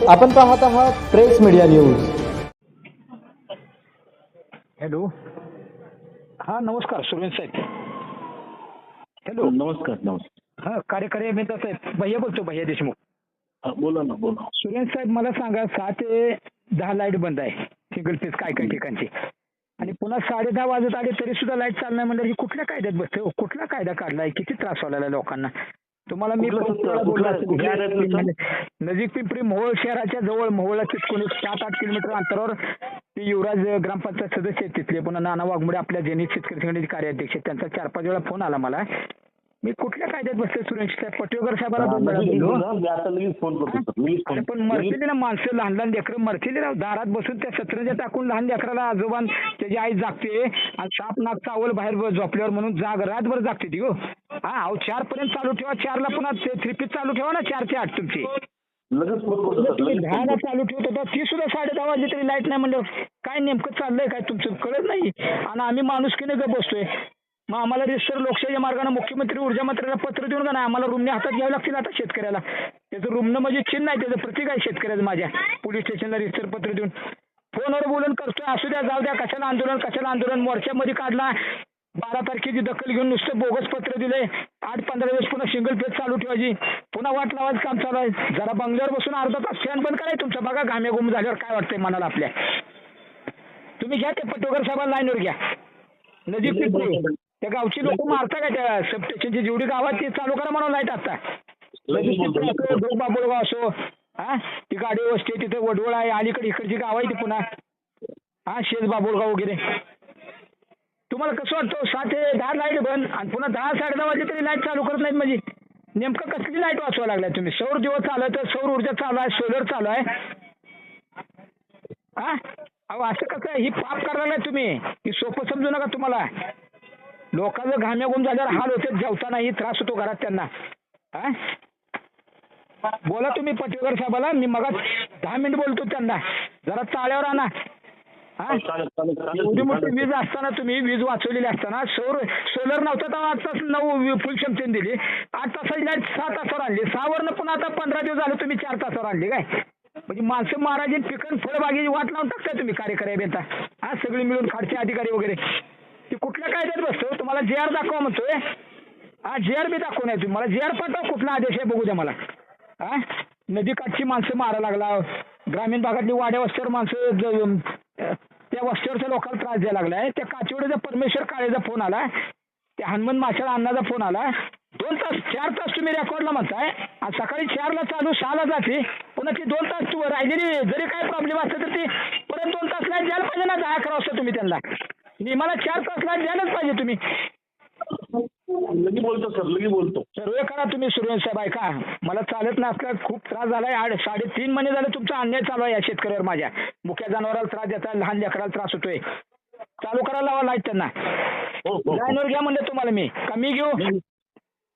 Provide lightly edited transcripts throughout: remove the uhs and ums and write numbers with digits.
आपण पाहत आहात प्रेस मीडिया न्यूज. हॅलो. हा नमस्कार सुरेश साहेब. हॅलो. नमस्कार नमस्कार. हा कार्यकारी अभियंता साहेब भैया बोलतो, भैया देशमुख. बोला ना बोला. सुरेश साहेब मला सांगा, 6 ते 10 लाईट बंद आहे सिंगल फेज काय काय ठिकाणची, आणि पुन्हा 10:30 वाजत आले तरी सुद्धा लाईट चालणार म्हणजे ही कुठल्या कायद्यात बसते? कुठला कायदा काढलाय? किती त्रास व्हायला लोकांना? तुम्हाला मी नजीक पिंपरी मोहोळ शहराच्या जवळ मोहोळला चिटकून 7-8 किलोमीटर अंतरावर ते युवराज ग्रामपंचायत सदस्य आहेत तिथले, पुन्हा नाना वाघमोडे आपल्या जेनित शेतकरी संघटनेचे कार्याध्यक्ष, त्यांचा 4-5 वेळा फोन आला मला. मी कुठल्या कायद्यात बसले सुरेश साहेब? पटवेकर साहेबांना फोन पण मरतील ना माणसं, लहान लहान लेकरं मरतील ना दारात बसून त्या सतरंजा टाकून लहान लेकराला आजोबान त्याची आई जागते आणि साप नाक चावल बाहेर झोपल्यावर म्हणून रातभर जागते ती. हो हा, अहो 4 पर्यंत चालू ठेवा, 4ला पुन्हा 3 पीस चालू ठेवा ना, 4 ते 8 तुमची. 10ला चालू ठेवत होता ती सुद्धा 10:30 वाजली तरी लाईट नाही म्हणलं काय नेमकं चाललंय काय तुमचं कळत नाही. आणि आम्ही माणुसकीने ग बसतोय. मग आम्हाला रिसर लोकशाही मार्गाने मुख्यमंत्री ऊर्जा मंत्र्याला पत्र देऊन का नाही आम्हाला रुमणे हातात घ्यावे लागतील आता शेतकऱ्याला. त्याचं रुमणं म्हणजे चिन्ह आहे, त्याचं प्रतीक आहे शेतकऱ्याचं. माझ्या पोलीस स्टेशनला रिसर पत्र देऊन फोनवर बोलून करतोय, असू द्या जाऊ द्या, कशाला आंदोलन मोर्चामध्ये काढला. 12 तारखेची दखल घेऊन नुसतं बोगस पत्र दिलंय. 8-15 दिवस पुन्हा सिंगल फेज चालू ठेवायची, पुन्हा वाट लावायचं काम चालू आहे. जरा बंगल्यावर बसून अर्धा तास फॅन बंद करायचं तुमचा, बघा घाम्या गुम झाल्यावर काय वाटतंय मनाला आपल्या. तुम्ही घ्या ते पटवेकर साहेबांना लाईनवर घ्या. नजीक पिंपरी त्या गावची लोक मारता का त्या सबस्टेशनची जेवढी गावात ती चालू करा म्हणून लाईट आता. नजीक पिंपरी असो, बाबुळगाव असो, हा ती गाडी वस्ती तिथे वडवळ आहे, अलीकडे इकडची गाव आहे ती पुन्हा, हा शेज बाबुळगाव वगैरे. तुम्हाला कसं वाटतं 6 ते 10 लाईट बंद आणि पुन्हा 10-10:30 वाजले तरी लाईट चालू करत नाहीत म्हणजे नेमकं कसली लाईट वाचवा लागलाय तुम्ही? सौर दिवस चालू आहे तर सौर ऊर्जा चालू आहे, सोलर चालू आहे. हा अहो असं कसं ही पाप करायला तुम्ही? ही सोपं समजू नका तुम्हाला. लोकांचं घाम्या गुम झाल्यावर हाल होते, जेवतानाही त्रास होतो घरात त्यांना. हा बोला तुम्ही पटवेकर साहेबाला, मी मग 10 मिनिट बोलतो त्यांना, जरा चाळ्यावर आणा. हा एवढी मोठी वीज असताना तुम्ही वीज वाचवलेली असताना सोलर नव्हतं तर आताच 9 फुल क्षमतेने दिली. 8 तासाची लाईट 6 तासावर आणली, 6वरनं पुन्हा आता 15 दिवस झाले तुम्ही 4 तासावर आणली काय? म्हणजे माणसं मारायची पिकन फळबागेची वाट लावून टाकताय तुम्ही कार्यकारी अभियंता. हा सगळी मिळून खाडचे अधिकारी वगैरे. ती कुठल्या कायद्यात बसतो? तुम्हाला JR दाखवा म्हणतोय. हा JR बी दाखवून आहे तुम्ही मला. JR पाठवा, कुठला आदेश आहे बघू द्या मला. हा नदीकाठची माणसं मारा लागला, ग्रामीण भागातली वाड्या वस्त्यावर माणसं त्या वस्त्यावरच्या लोकांना त्रास द्यायला लागलाय. त्या काचेवाडीचा परमेश्वर काळेचा फोन आला, त्या हनुमान माशाला अण्णाचा फोन आला. 2 तास 4 तास तुम्ही रेकॉर्डला म्हणताय आणि सकाळी 4ला चालू 6ला जाते, पुन्हा ती 2 तास राहिलेली जरी काय प्रॉब्लेम असतं तर ती परत 2 तास लाईट द्यायला पाहिजे ना. 10-11 वाजता तुम्ही त्यांना मला 4 तास लाईट द्यायलाच पाहिजे तुम्ही. लगी बोलतो सर, लगी बोलतो. सर्वे करा तुम्ही सुरेश साहेब. ऐका, मला चालत नसल्यास खूप त्रास झालाय. 3.5 महिने झाले तुमचा अन्याय चालू आहे या शेतकऱ्यावर. माझ्या मुख्य जनावराला त्रास देताय, लहान लेकराला त्रास होतोय. चालू करायला लावा लाईट त्यांना. लाईनवर घ्या म्हणलं तुम्हाला मी, कमी घेऊ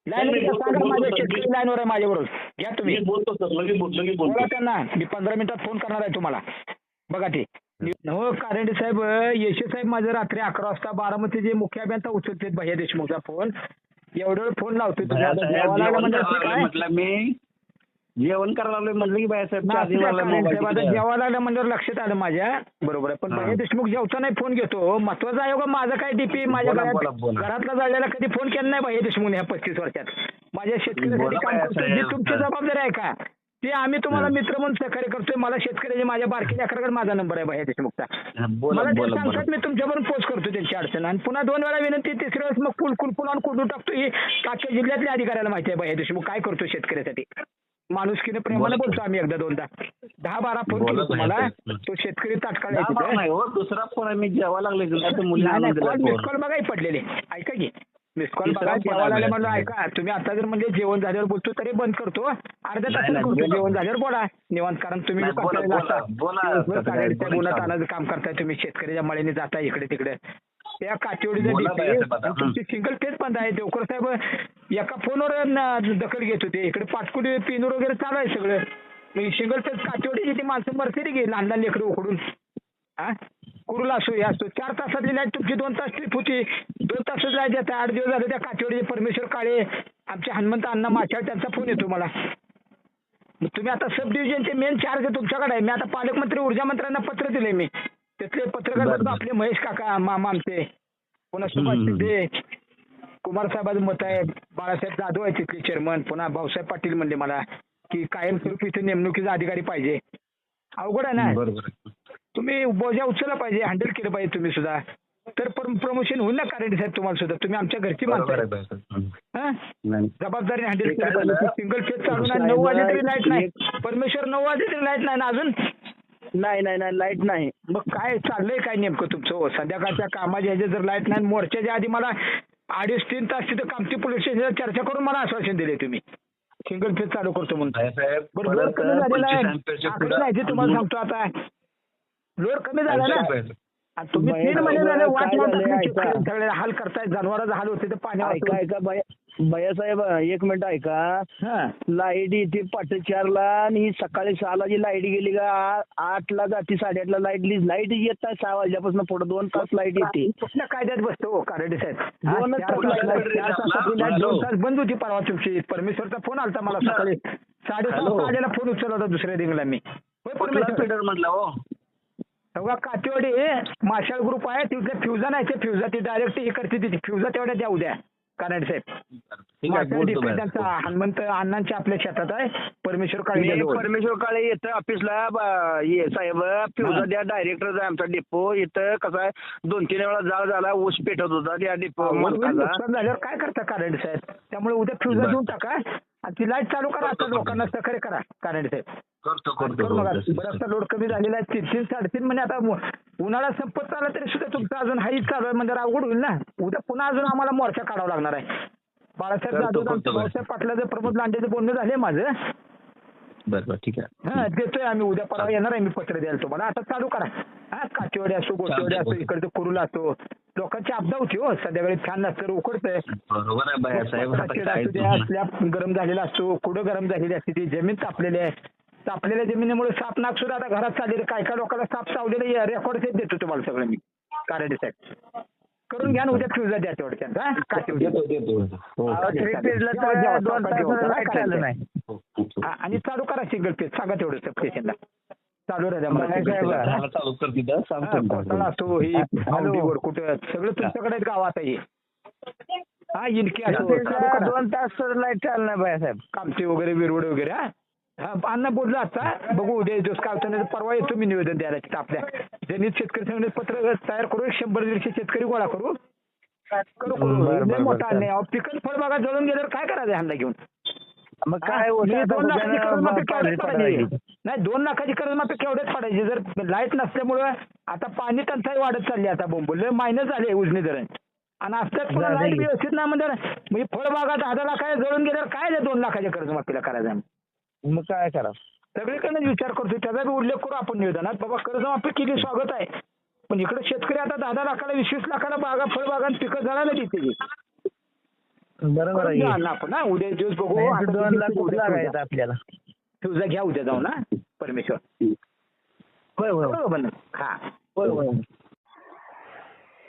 लाईनवर सांगा. माझ्या शेतकरी लाईनवर आहे माझ्याबरोबर, घ्या तुम्ही. बोलतो सर, लगी बोला त्यांना, मी 15 मिनिटात फोन करणार आहे तुम्हाला. बघा ते हो कारंडे साहेब. यशे साहेब माझं रात्री 11 वाजता बारामतीचे मुख्य अभियंता उचलतेत भैया देशमुखचा फोन. एवढं वेळ फोन लावतोय म्हटलं मी जेवण करायला म्हणलं की जेवायला लागलं म्हणजे लक्षात आलं माझ्या. बरोबर आहे, पण भैया देशमुख जेवता नाही फोन घेतो. महत्वाचा आहे का माझा काय डीपी माझ्या घरातला जाळलेला कधी फोन केला नाही भैया देशमुख ह्या 35 वर्षात. माझ्या शेतकऱ्यासाठी काम करतोय, जी तुमची जबाबदारी आहे का ते आम्ही तुम्हाला मित्र म्हणून सहकार्य करतोय. मला शेतकऱ्याचे माझ्या बारकी लेकराकडे माझा नंबर आहे भैया देशमुखचा. मला ते सांगतात, मी तुमच्यावरून पोस्ट करतो त्यांची अडचण. आणि पुन्हा 2 वेळा विनंती, 3ऱ्या वेळेस मग कुलपून कुठून टाकतो. ही टाक्या जिल्ह्यातल्या अधिकाऱ्याला माहिती आहे भैया देशमुख काय करतो शेतकऱ्यासाठी. माणुसकीने प्रेमाने बोलतो आम्ही. 1-2दा 10-12 फोन केलो तुम्हाला. तो शेतकरी तात्काळ दुसरा फोन आहे, मी जेवा लागले मिस कॉल बघाय पडलेले. ऐका की मिस कॉल बघा, जेवायला आले म्हणलं ऐका तुम्ही आता जर म्हणजे जेवण झाल्यावर बोलतो तरी बंद करतो, अर्ध्या तासाला करतो. जेवण झाल्यावर बोला निवांत, कारण तुम्ही तानाचं काम करताय. तुम्ही शेतकऱ्याच्या मळीने जाताय इकडे तिकडे. त्या काठीवडीचा तुमची सिंगल फेज बंद आहे. देवकर साहेब एका फोनवर दखल घेत होते. इकडे पाटकुडी पिनूर वगैरे चालू आहे सगळं. सिंगल फेज काठीवडीची ती माणसं मरते की लहान लहान लेकरं उकडून. हा कुरुला असो हे असतो. 4 तासातली लाईट तुमची 2 तास ट्रिप होती. 2 तासच लाईट येतात. 8 दिवस झाले त्या काठीवडीचे परमेश्वर काळे, आमचे हनुमंत अण्णा माछाळ, त्यांचा फोन येतो मला. मग तुम्ही आता सब डिव्हिजनचे मेन चार्ज तुमच्याकडे आहे. मी आता पालकमंत्री ऊर्जा मंत्र्यांना पत्र दिले मी. त्यातले पत्रकार बरं. आपले महेश काका मामा आमचे, पुन्हा सुभाष शिंदे, कुमार साहेबांचं मत आहे, बाळासाहेब जाधव आहे तिथले चेअरमन, पुन्हा भाऊसाहेब पाटील म्हणले मला की कायमस्वरूपी इथे नेमणुकीचा अधिकारी पाहिजे. अवघड आहे ना. बरोबर आहे. तुम्ही बोजा उचलला पाहिजे, हँडल केलं पाहिजे तुम्ही सुद्धा, तर प्रमोशन होईल ना कारंडे साहेब तुम्हाला सुद्धा. तुम्ही आमच्या घरची माणसं बरोबर आहे. आहे बाळासाहेब. हा? नाही. जबाबदारीने हँडल ते केलं काय पाहिजे. झालं? सिंगल फेज चालू नाही, 9 वाजले तरी लाईट नाही. परमेश्वर 9 वाजले तरी लाईट नाही ना अजून. नाही लाईट नाही. मग काय चाललंय काय नेमकं तुमचं हो? संध्याकाळच्या कामाच्या ह्याच्या जर लाईट नाही, मोर्चाच्या आधी मला 2.5-3 तास तिथं कामठी पोलीस स्टेशनला चर्चा करून मला आश्वासन दिले तुम्ही सिंगल फेज चालू करतो म्हणून. बाळासाहेब, बरं, लोड कमी झालेला 25 आहे. अँपिअरच्या आकडे पुढं नाही ते तुम्हाला सांगतो आता. लोड कमी झाला ना. आणि तुम्ही 3 महिने झाले वाट काय झालंय लावून ऐका. सगळे हाल करताय, जनावरांचा हाल होते ते पाण्यावर. ऐका भैयासाहेब, एक मिनिट ऐका. हा. लाईट येते पहाटे 4ला आणि ही सकाळी 6ला जी लाईट गेली का 8ला जाते, 8:30ला लाईट येत आहे. 6 वाजल्यापासून पुढे 2 तास लाईट येते. कुठल्या कायद्यात बसतो हो कारंडे साहेब? 2 तास लाईट 2 तास बंद होती परवा तुमची. परमेश्वरचा फोन आलता मला सकाळी 7:30 वाजेला फोन उचलला होता दुसऱ्या रिंगला मी. होय परमेश्वर. फीडर म्हटलं हो. तेव्हा कातेवाडी मार्शल ग्रुप आहे तिथले फ्युजन आहे. ते फ्युजा ती डायरेक्ट हे करते तिथे फ्युजा तेवढ्या द्या उद्या कारंडे साहेब. ठीक आहे, बोलतो बाळासाहेब. त्यांचा हनुमंत अण्णांच्या आपल्या शेतात आहे परमेश्वर काळे. मी परमेश्वर काळे येतं ऑफिसला. साहेब फ्युजा द्या, डायरेक्टर आहे आमचा डेपो. इथं कसं आहे 2-3 वेळा जाळ झाला, ऊस पेटत होता त्या डेपो मालकाचा. नुकसान झाल्यावर काय करता कारंडे साहेब? त्यामुळे उद्या फ्युजा देऊन टाका आणि ती लाईट चालू करा. आता लोकांना सहकार्य करा कारंडे साहेब. करतो करू नका. बराचसा लोड कमी झालेला आहे. 3-3-3.5 महिने आता उन्हाळा संपत चालला तरी सुद्धा तुमचं अजून हाईच चालू आहे म्हणजे अवघड होईल ना. उद्या पुन्हा अजून आम्हाला मोर्चा काढावा लागणार आहे. बाळासाहेब जाधव, भाऊसाहेब पाटलाचं, प्रमोद लांडेचं बोलणं झाले माझं. बरं ठीक आहे. हा देतोय आम्ही उद्या परवा येणार आहे मी पत्र द्यायला तुम्हाला. आता चालू करा. हा काचेवाडी असो, गोटेवाडी असो, इकडचं कुरुला असो, लोकांची आपदा होती हो. संध्याकाळी फॅन नसतं उकडतंय. बरोबर आहे बाळासाहेब. आता काय असू द्या, स्लॅब गरम झालेला असतो, कुठं गरम झालेली असते, ती जमीन तापलेली आहे. तापलेल्या जमिनीमुळे साप नाक सुद्धा आता घरात चाललेले, काय काय लोकांना साप चावलेले रेकॉर्ड देतो तुम्हाला सगळं मी कारंडे साहेब. करून घ्या ना उद्या फ्युजा द्या तेवढं त्यांचा. आणि चालू करा सिंगल पेज. सांगा तेवढं सब स्टेशनला चालू राहा. चालू कर तिथं सांगतो. असो ही आवडीवर कुठं सगळं तुमच्याकडे गावात आहे. हा इनके असो 2 तास लाईट चालणार बाळासाहेब. कामते वगैरे विरवड वगैरे. हा अण्णा बोलला आता बघू उद्या दिवस काय होतं. परवा येतो मी निवेदन द्यायला तिथं आपल्या जनित शेतकरी संघटनेत पत्र तयार करू. 100-150 शेतकरी गोळा करू. मोठा अन्याय. पिकन फळबागा जळून गेल्यावर काय करायचं ह्यांना घेऊन? मग काय 2 लाखाची कर्जमाफी केवढ्यात पडायची? नाही 2 लाखाची कर्जमाफी केवढ्यात पडायची जर लाईट नसल्यामुळं. आता पाणी टंचाई वाढत चालली. आता बोंबल मायनस झाले उजनी धरण आणि असतात पुन्हा लाईट व्यवस्थित नाही म्हणजे फळबागा 10 लाख जळून गेल्यावर काय 2 लाखाच्या कर्जमाफीला करायचं? मग काय करा? सगळीकडे विचार करतो त्याचा बी उल्लेख करू आपण निवेदनात. बाबा कर्जमाफी केली स्वागत आहे पण इकडे शेतकरी आता 10 लाखाला 20 लाखाला बागा फळबागा पिकं झाला तिथे. बरोबर आहे. आपण ना उद्या दिवस बघू. 2 लाख कुठं लागायचं आपल्याला? तुझा घ्या उद्या जाऊ ना परमेश्वर. होय बरोबर ना. हा होय.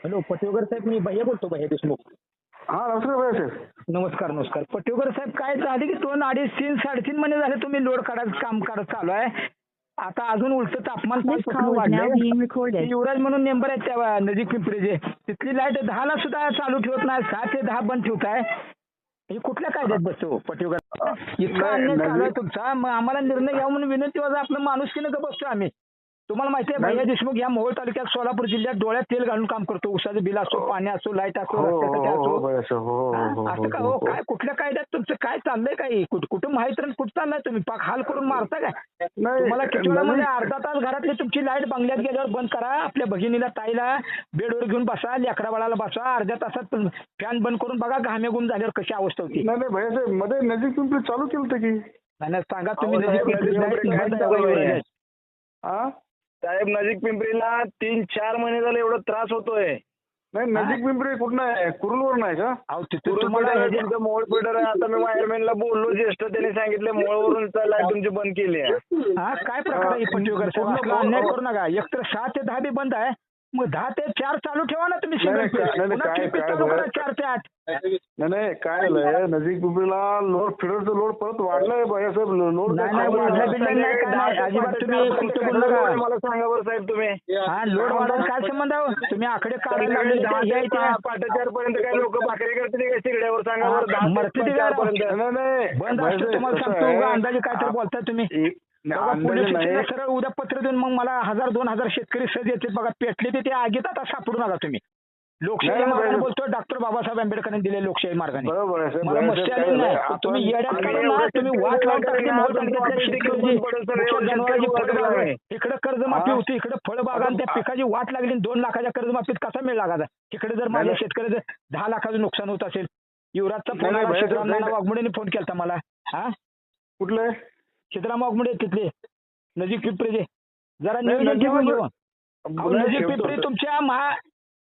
हॅलो पटेवकर साहेब, मी भैया बोलतो, भैया देशमुख. हा नमस्कार. नमस्कार पटेवकर साहेब. काय झाले की 2, 2.5, 3, 3.5 महिने झाले तुम्ही लोड काढायचं काम करत चालू आहे. आता अजून उलट तापमान वाढलंय. युवराज म्हणून मेंबर आहेत त्या नजीक पिंपरीचे, तिथली लाईट 10ला सुद्धा चालू ठेवत नाही, 6 ते 10 बंद ठेवताय. हे कुठल्या कायद्यात बसतो पटेवकर? इतका अन्याय चालू आहे तुमचा. मग आम्हाला निर्णय घ्या म्हणून विनंती वाजा. आपलं माणुसकीनं का बसतो आम्ही? तुम्हाला माहिती आहे भैया देशमुख या मोहोळ तालुक्यात सोलापूर जिल्ह्यात डोळ्यात तेल घालून काम करतो. उसाचं बिल असो, पाणी असो, लाईट असो, रस्त्यासाठी असो. असं का हो? काय कुठल्या कायद्यात तुमचं काय चाललंय? काय कुठं माहित नाही कुठं चाललंय तुम्ही? पाक हाल करून मारता काय? तुम्हाला किती वेळामध्ये अर्धा तास घरातली तुमची लाईट बंगल्यात गेल्यावर बंद करा. आपल्या भगिनीला ताईला बेडवर घेऊन बसा, लेकरा बाळाला बसा. अर्ध्या तासात फॅन बंद करून बघा घामे गुम झाल्यावर कशी अवस्था होती. नाही भैयासाहेब मध्ये नजीक पिंपरी चालू केलं की नाही सांगा तुम्ही नजीक साहेब नजीक पिंपरीला 3-4 महिने झाले एवढा त्रास होतोय. नाही नजीक पिंपरी कुठं आहे? कुरुलवर नाही का? मोळ पेटर आहे. आता मी वायरमॅनला बोललो ज्येष्ठ, त्यांनी सांगितले मोळवरून लाईट तुमची बंद केली आहे. हा काय प्रकार आहे पटेवकर साहेब? अन्याय करू नका. एकतर 6 ते 10 बी बंद आहे मग 10 ते 4 चालू ठेवा ना तुम्ही नाही, सिंगल नाही, नाही, पुन्हा काय- ट्रिपिंग काय चालू करा बरं? 4 ते 8. नाही काय झालंय नजीक पिंपरीला लोड फिडरचं लोड परत वाढलाय भैयासाहेब लोड नाही, नाही, वाढलं बिडलं नाही, काय नाही. अजिबात तुम्ही खोटं बोलू नका. मला सांगा बरं साहेब तुम्ही हा लोड वाढवायला काय संबंध आहे हो? तुम्ही आकडे काढायला लागले दहा हे आहे ते ते. पाटे 4 पर्यंत काय लोक भाकरी करतील का शिगड्यावर सांगा बरं 10 मरते ते ते 4 काय पर्यंत नाही बंद भैयासाहेब, असतो तुम्हाला कसं सांगतो आहे? उगा अंदाजे काय तर बोलताय तुम्ही. नाही, बघा, अंदाजे पोलीस नाही. स्टेशनला सरळ उद्या पत्र देऊन मग मला 1000-2000 शेतकरी सज येते बघा पेटले ते आगीत आता सापडू नका तुम्ही. लोकशाही नाही, मार्गाने नाही. बोलतोय डॉक्टर बाबासाहेब आंबेडकरांनी दिले लोकशाही मार्गाने. बरोबर आहे साहेब, मला बरोबर मस्ती आहे, आली नाही आपण- तुम्ही येड्यात आम्ही काढून ना एवढं तुम्ही शेतकरी वाट लावून टाकली लोकांना मोहोळ आपण तालुक्यातल्या आपण शेतकऱ्याची पडेल सर, मुख्य एवढं जनावरांची शेतकरी फळबाग लोकांना आहे. इकडे कर्जमाफी हा. होती इकडे फळबाग आणि त्या पिकाची वाट लागली आणि 2 लाखाच्या कर्जमाफीत कसा मिळ लागायचा. इकडे जर माझ्या नाही. शेतकऱ्याचं 10 लाखाचं नुकसान होत असेल. युवराजचा फोन नाही, आला नाही, सिद्धराम नाही, नाना नाही. वाघमोडेने फोन केलता मला. हा कुठलं सिद्धराम वाघमोडे तिथले नजीक पिंपरीचे जरा नाही, नियोजन नजीक ठेवा पिंपरी- घेऊन. अहो, नाही, नजीक ठेवतो. पिंपरी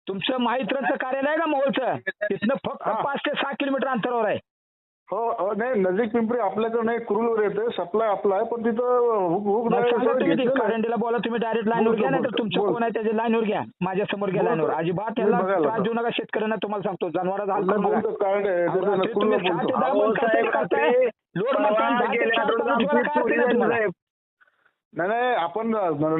तुमचं महावितरणचं कार्यालय आहे का मोहोळचं तिथनं फक्त हा. 5 ते 6 किलोमीटर अंतरावर आहे. हो नाही नजीक पिंपरी आपल्याकडे नाही कुरुलवर येते सप्लाय आपला आहे पण तिथं हुक मग सांगा तुम्ही ते घेतलेलं आहे. करंडीला बोला तुम्ही डायरेक्ट लाईनवर बोलतो, घ्या नाही तर बोलतो, तुमचं बोलतो. कोण आहे त्याच्या लाईनवर घ्या माझ्या समोर घ्या बोलतो. लाईनवर अजिबात मी त्याला बघायला त्रास होतो. देऊ नका शेतकऱ्यांना तुम्हाला सांगतो जनावरांचा हाल नाही, करू नका. बोलतो, कारण आहे, अहो, त्याचं रात्री नकुलला तुम्ही 6 बोलतो. ते 10 अहो, बंद साहेब, करताय रात्री लोड परवा म्हणताय 10 ते गेल्या 4 आठवड्यात चालू ठेवायला आमची काय चोरी अडचण आहे झाली, तुम्हाला? साहेब. नाही आपण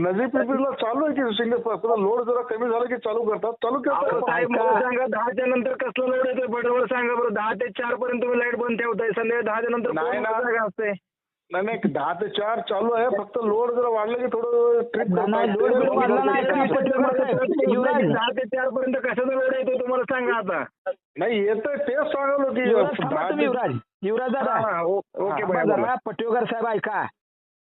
नजीक पिंपरीला चालू आहे की सिंगल लोड जरा कमी झालं की चालू करतात चालू अहो, करतात साहेब ऐका. मला सांगा 10च्या नंतर कसलं लोड येतोय बरोबर सांगा बरं 10 ते 4 पर्यंत तुम्ही लाईट बंद ठेवताय संध्याकाळी 10च्या नंतर नाही कोण ना. जागा असते नाही 10 ते 4 चालू आहे फक्त लोड जरा वाढलं की थोडं ट्रिप नाही, लोड बिड वाढला नाही, तुम्ही पटकन साहेब, युवराज. 10 ते 4 पर्यंत कशाचा लोड येतोय तुम्हाला सांगा आता नाही येतंय तेच सांगलो की युवराज थांबा 10 तुम्ही ते- युवराज दादा हा, ओके थांबा बाय जरा पटवेकर साहेब ऐका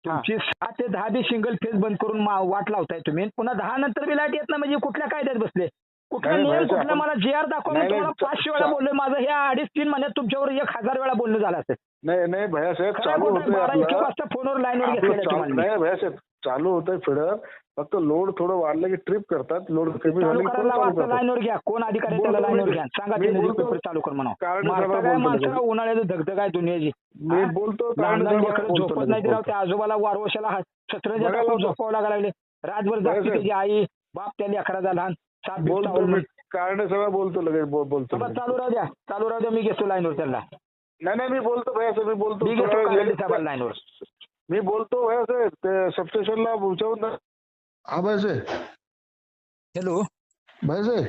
तुमची 6 ते 10 बी सिंगल फेज बंद करून वाट लावताय तुम्ही पुन्हा 10 नंतर बी लाईट येत ना म्हणजे कुठल्या कायद्यात बसले कुठला नाही, नियम नाही, कुठला आपण- मला GR दाखवा मी नाही, तुम्हाला नाही, 500 वेळा बोललोय माझं हे 2.5-3 महिन्यात तुमच्यावर 1000 वेळा बोलणं झालं असेल. नाही भैयासाहेब खरं चालू बोलतोय, होतंय 12-1 आपलं वाजता फोनवर लाईनवर आपलं घेतलेलं चालू- तुम्हाला मी. नाही भैयासाहेब चालू होतंय फिडर फक्त लोड थोडं वाढलं की ट्रिप करतात लोड कमी झालं चालू की करायला परत लावा चालू आता करतात. लाईनवर घ्या कोण अधिकारी आहे त्याला बोलतो, लाईनवर मी- घ्या सांगा मी ते नजीक बोलतो. पेपर चालू कर म्हणा कारण मारता सगळं काय बोलतो माणसाला लगेच. उन्हाळ्याचं धगधग आहे दुनियाची. मी हा? बोलतो लहान कारण लहान सगळं लेकरं बोलतो झोपत लगेच नाही राव बोलतो. त्या आजोबाला वारवशाला सतरंजा बघा टाकून लावतो. झोपावं लागायला लागले रातभर जागती बघा त्याची आई बाप त्या लेकराचा लहान साप बीप बोलतो चावलं मी म्हणून. कारण सगळं बोलतो लगेच बोलतो बाबा लगेच. चालू राहू द्या मी घेतो लाईनवर त्याला नाही मी बोलतो भैयासाहेब मी बोलतो मी घेतो थोडा वेळ कारंडे साहेबाला लाईनवर. मी बोलतो भैयासाहेब ते सबस्टेशनला विचारून हा भैयासाहेब हॅलो भैयासाहेब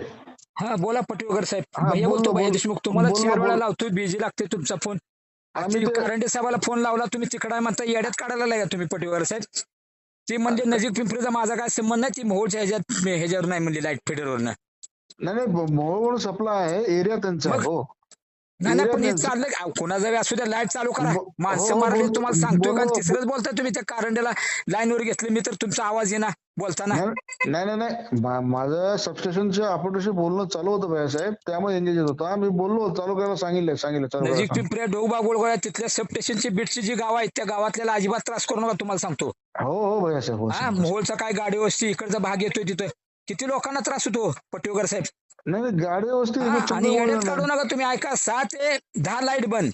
हा बोला पटवेकर साहेब हा, भैया बोल बोलतो ना, भैया बोल. देशमुख तुम्हाला बोल ना, 4 वेळा बोल. लावतोय बिझी लागते तुमचा फोन आम्ही ते- कारंडे साहेबाला फोन लावला तुम्ही तिकडे म्हणता येड्यात काढायला लागला तुम्ही पटवेकर साहेब ती म्हणजे नजीक पिंपरीचा माझा काय संबंध नाही ती मोहोळच्या ह्याच्यावर नाही म्हणली लाईट फिडरवर नाही मोहळ सप्लाय आहे एरिया त्यांचा आहे, मग- हो नाही पण हे एरिया चाललंय कोणाचा असू द्या लाईट चालू करा हो, माणसं हो, मारली बोल- तुम्हाला सांगतोय का बोल- तिसरंच बोलताय तुम्ही त्या कारंड्याला लाईनवर घेतलं मी तर तुमचा आवाज येणार बोलताना नाही माझं सबस्टेशनच्या ऑपरेटरशी बोलणं चालू होतं भैयासाहेब त्यामुळे एंगेज होत होता मी बोललो चालू करायला सांगितलं चालू नजीक करायला पिंपऱ्या डोबा गोळगोळ्या तिथल्या सब स्टेशनची बीटची जी गाव आहेत त्या गावातल्याला अजिबात त्रास करू नका तुम्हाला सांगतो हो भैयासाहेब हो हा साहेब. मोहोळचा काय गाडी वस्ती इकडचा भाग येतोय तिथं किती लोकांना त्रास होतो पटवेकर साहेब नाही गाडी व्यवस्थित हा, इकडे आणि येड्यात चंद्रपूर- काढू नका तुम्ही ऐका 6 ते 10 लाईट बंद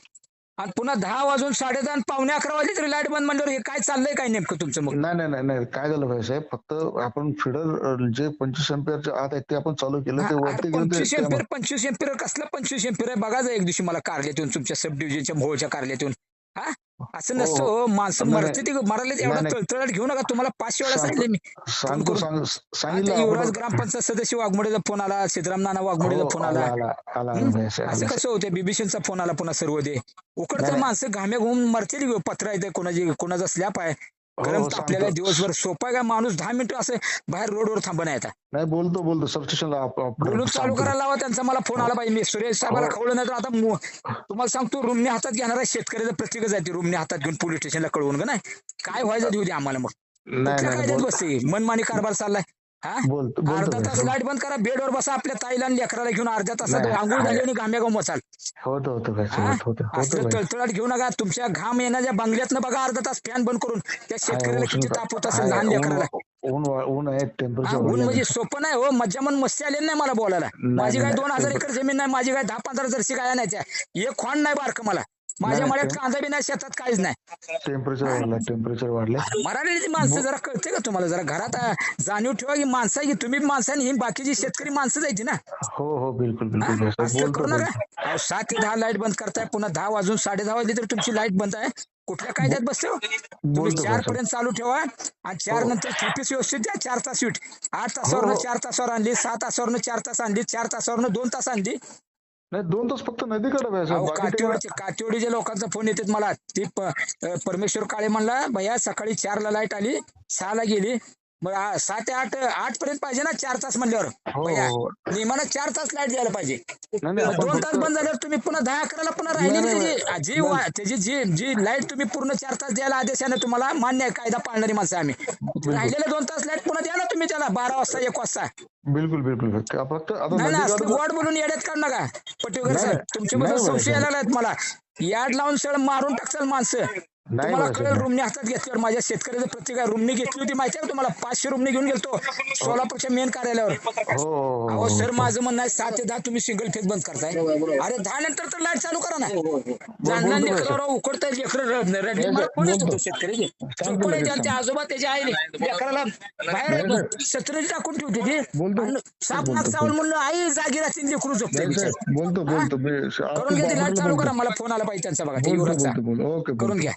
आणि पुन्हा 10 वाजून 10:30 आणि 11:45 वाजले तरी लाईट बंद म्हणल्यावर हे काय चाललंय काय नेमकं तुमचं मग नाही काय झालं भैयासाहेब फक्त आपण फिडर जे 25 एम्पियरच्या आत आहेत ते आपण चालू केलं ते वरती गेलं 25 ते एम्पियर 25 एम्पियर कसलं 25 एम्पियर आहे बघा जा एक दिवशी मला कारल्यात येऊन तुमच्या सब डिव्हिजनच्या मोहोळच्या कारल्यात येऊन हा असं नसतं हो, माणसं नाही, मरते ती मरायला एवढा नाही. तळतळाट घेऊ नका तुम्हाला 500 वेळा सांगितले मी सांगतो सांगितलं युवराज आपण- ग्रामपंचायत सदस्य वाघमोडेचा फोन आला सिद्धराम नाना वाघमोडेचा हो, फोन आला आला हं? भैयासाहेब असं आला. कसं होतं बीबीसीचा फोन आला पुन्हा सर्व दे उकडतं नाही. माणसं घाम्या घुम मरतील पत्रा येते कोणाचा स्लॅप आहे गरम सांगतो. तापलेला आहे दिवसभर सोपा आहे का माणूस 10 मिनिटं असं बाहेर रोडवर थांबा नाही आता नाही बोलतो सबस्टेशनला बोलून चालू करायला लावा त्यांचा मला फोन आला पाहिजे मी सुरेश साहेबाला हो. कळवलं नाही तर आता तुम्हाला सांगतो रूमने हातात घेणार आहे शेतकऱ्याचं प्रत्येकच आहे रूमने हातात घेऊन पोलीस स्टेशनला कळवून का नाही काय व्हायचं देऊ दे आम्हाला मग कुठल्या कायद्यात बसते मनमानी कारभार चाललाय हा बोलतो अर्धा तास भैयासाहेब. लाईट बंद करा बेडवर बसा आपल्या ताईला आणि लेकराला घेऊन अर्ध्या तासात नाही, आंघोळ झाली आणि घाम्या गाव मचाल होतं हा? भैयासाहेब होतं असलं भैया. तळतळाट घेऊ नका तुमच्या घाम येण्याच्या बंगल्यातनं बघा अर्धा तास फॅन बंद करून त्या शेतकऱ्याला किती ताप होत असेल लहान लेकराला ऊन आहे हा, टेम्परेचर ऊन म्हणजे सोपं नाही हो मज्जा मन मस्ती आली नाही मला बोलायला माझी काय नाही, 2000 नाही. एकर जमीन नाही माझी काय 10-15 जर्सी गाया नाही त्या एक खोंड नाही बारक मला माझ्या नाही, मळ्यात नाही. कांदा बी नाही, शेतात काहीच नाही. टेम्परेचर वाढलंय. मराठी माणसं जरा कळते का तुम्हाला? जरा घरात जाणीव ठेवा की माणसं आहे की तुम्ही माणसाने ही बाकीची शेतकरी माणसं जायची ना. हो बिलकुल हा? साहेब. असं करू बोलतो नका. अहो 7 ते 10 लाईट बंद करताय, पुन्हा 10 वाजून 10:30 वाजली तर तुमची लाईट बंद आहे. कुठल्या कायद्यात बसते हो? तुम्ही बोलतो 4 साहेब. पर्यंत चालू ठेवा आणि 4 हो. नंतर थेटीस व्यवस्थित द्या. 4 तास स्वीट 8 हो, तासावरनं हो. 4 तासावर आणली, 6 तासावरनं 4 तास आणली, 4 तासावरनं 2 तास आणली. नाही 2 तास फक्त नदीकडे साहेब. अहो बाकी तिकडे काठीवडीच्या लोकांचा फोन येतात मला. ती परमेश्वर काळे म्हणला भैया सकाळी 4ला लाईट आली, 6ला गेली. मग 6 ते 8 पर्यंत पाहिजे ना 4 तास म्हणल्यावर. हो, भैया हो. नियमानं 4 तास लाईट द्यायला पाहिजे. नाही, आपण 2 तास फक्त- बंद झाल्यावर तुम्ही पुन्हा 10-11ला पुन्हा राहिलेली नाही, त्याची जी लाईट तुम्ही पूर्ण 4 तास द्यायला आदेश आहे ना तुम्हाला, मान्य आहे, कायदा पाळणारी माणसं आम्ही. राहिलेले 2 तास लाईट पुन्हा द्या ना तुम्ही त्याला 12 वाजता 1 वाजता. बिलकुल फक्त आता नाही ना, नदीकडे वाट बोलून येड्यात काढ नका पटेकर नाही, साहेब. नाही. तुमच्याबद्दल नाही, संशय नाही. यायला लागलात मला. याड लावून सळ मारून टाकसाल माणसं. तुम्हाला बरं, कळेल. साहेब. रुमणी हातात घेतल्यावर माझ्या शेतकऱ्याचं प्रत्येक रुमणी घेतली होती माहिती आहे का तुम्हाला? 500 रुमणी घेऊन गेलतो सोलापूरच्या मेन कार्यालयावर. हो अहो सर माझं म्हणणं आहे 7 ते 10 तुम्ही सिंगल फेज बंद करताय. अरे 10 नंतर तर लाईट चालू करा ना. जाणला बोलतो लेकरावर उकडताय लेकरं रडली. मला कोण येतो तो शेतकरी? सांगतो कोण लगेच, येते? आमच्या आजोबा त्याच्या आईने लेकराला बाहेर सतरंजी टाकून ठेवते ती. बोलतो. आणि साप नाक चावल म्हणलं आई जागी राहतील लेकरू झोपते. बोलतो करून घ्या ती लाईट चालू करा. मला फोन आला पाहिजे त्यांचा बघा. ते युवराजचा ओके करून घ्या.